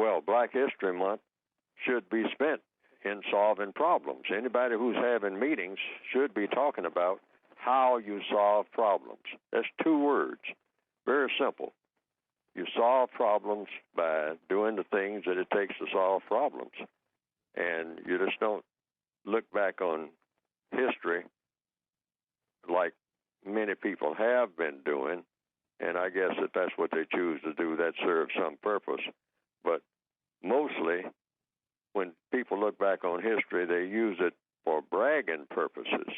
Well, Black History Month should be spent in solving problems. Anybody who's having meetings should be talking about how you solve problems. That's two words. Very simple. You solve problems by doing the things that it takes to solve problems. And you just don't look back on history like many people have been doing, and I guess that that's what they choose to do. That serves some purpose. But mostly, when people look back on history, they use it for bragging purposes.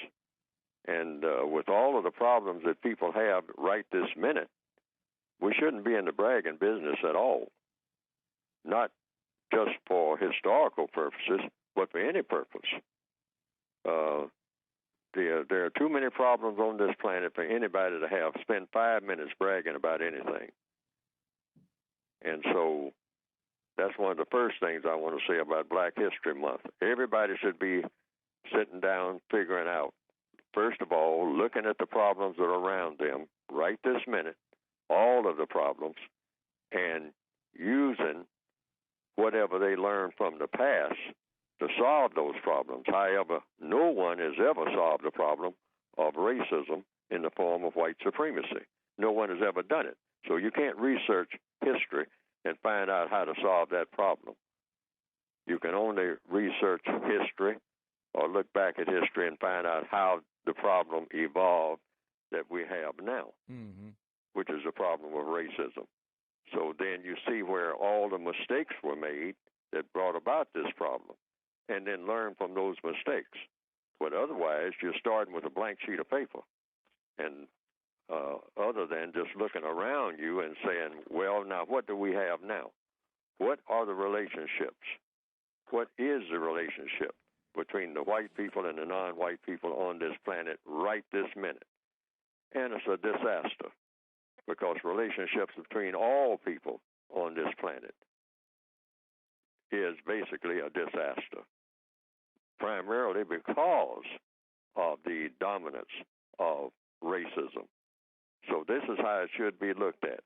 And with all of the problems that people have right this minute, we shouldn't be in the bragging business at all. Not just for historical purposes, but for any purpose. There are too many problems on this planet for anybody to spend 5 minutes bragging about anything. And so that's one of the first things I want to say about Black History Month. Everybody should be sitting down figuring out, first of all, looking at the problems that are around them right this minute, all of the problems, and using whatever they learned from the past to solve those problems. However, no one has ever solved the problem of racism in the form of white supremacy. No one has ever done it. So you can't research history and find out how to solve that problem. You can only research history or look back at history and find out how the problem evolved that we have now, which is the problem of racism. So then you see where all the mistakes were made that brought about this problem, and then learn from those mistakes. But otherwise, you're starting with a blank sheet of paper, and other than just looking around you and saying, well, now what do we have now? What are the relationships? What is the relationship between the white people and the non-white people on this planet right this minute? And it's a disaster, because relationships between all people on this planet is basically a disaster, primarily because of the dominance of racism. So this is how it should be looked at.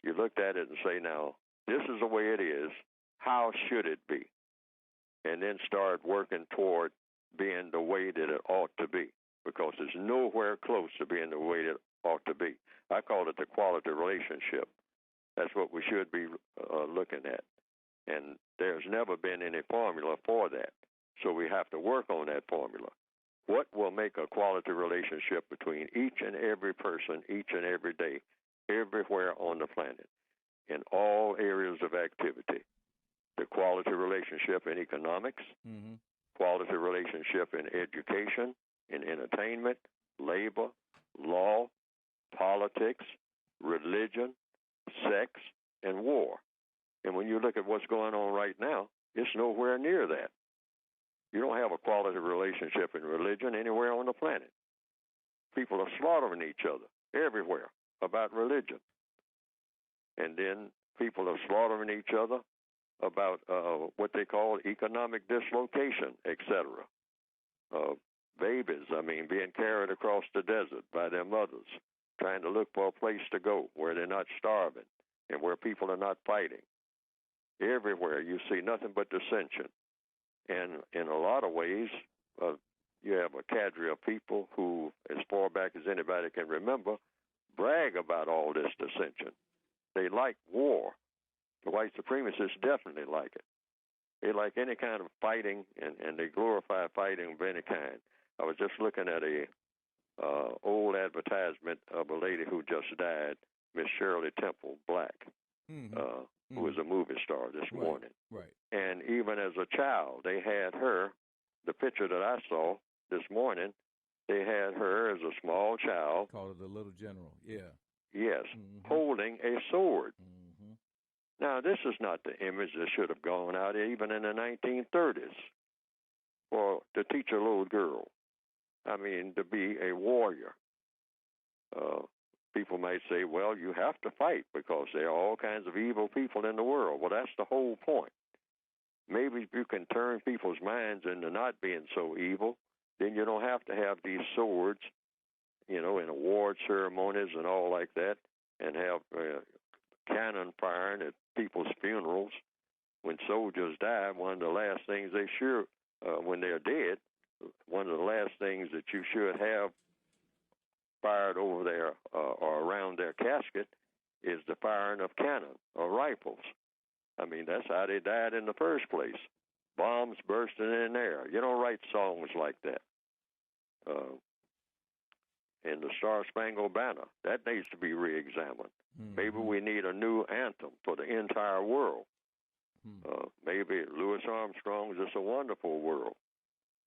You looked at it and say, now, this is the way it is. How should it be? And then start working toward being the way that it ought to be, because it's nowhere close to being the way that it ought to be. I call it the quality relationship. That's what we should be looking at. And there's never been any formula for that. So we have to work on that formula. What will make a quality relationship between each and every person, each and every day, everywhere on the planet, in all areas of activity? The quality relationship in economics, quality relationship in education, in entertainment, labor, law, politics, religion, sex, and war. And when you look at what's going on right now, it's nowhere near that. You don't have a quality relationship in religion anywhere on the planet. People are slaughtering each other everywhere about religion. And then people are slaughtering each other about what they call economic dislocation, etc. Babies, being carried across the desert by their mothers, trying to look for a place to go where they're not starving and where people are not fighting. Everywhere you see nothing but dissension. And in a lot of ways, you have a cadre of people who, as far back as anybody can remember, brag about all this dissension. They like war. The white supremacists definitely like it. They like any kind of fighting, and they glorify fighting of any kind. I was just looking at a old advertisement of a lady who just died, Miss Shirley Temple Black, who was a movie star this morning. Right. And even as a child, they had her, the picture that I saw this morning, they had her as a small child. Called her the Little General, yeah. Yes, holding a sword. Now, this is not the image that should have gone out even in the 1930s to teach a little girl. To be a warrior. People might say, well, you have to fight because there are all kinds of evil people in the world. Well, that's the whole point. Maybe if you can turn people's minds into not being so evil, then you don't have to have these swords, in award ceremonies and all like that, and have cannon firing at people's funerals when soldiers die, one of the last things they when they're dead, one of the last things that you should have fired over there or around their casket is the firing of cannon or rifles. I mean, that's how they died in the first place. Bombs bursting in air. You don't write songs like that. And the Star-Spangled Banner, that needs to be reexamined. Mm-hmm. Maybe we need a new anthem for the entire world. Maybe Louis Armstrong's "It's a Wonderful World."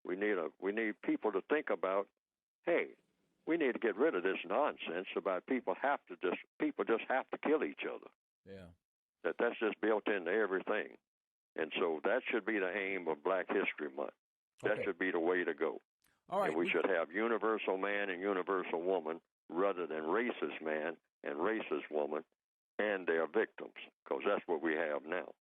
We need people to think about, hey, we need to get rid of this nonsense about people just have to kill each other. Yeah. That's just built into everything. And so that should be the aim of Black History Month. That should be the way to go. All right. And we should have universal man and universal woman rather than racist man and racist woman and their victims, because that's what we have now.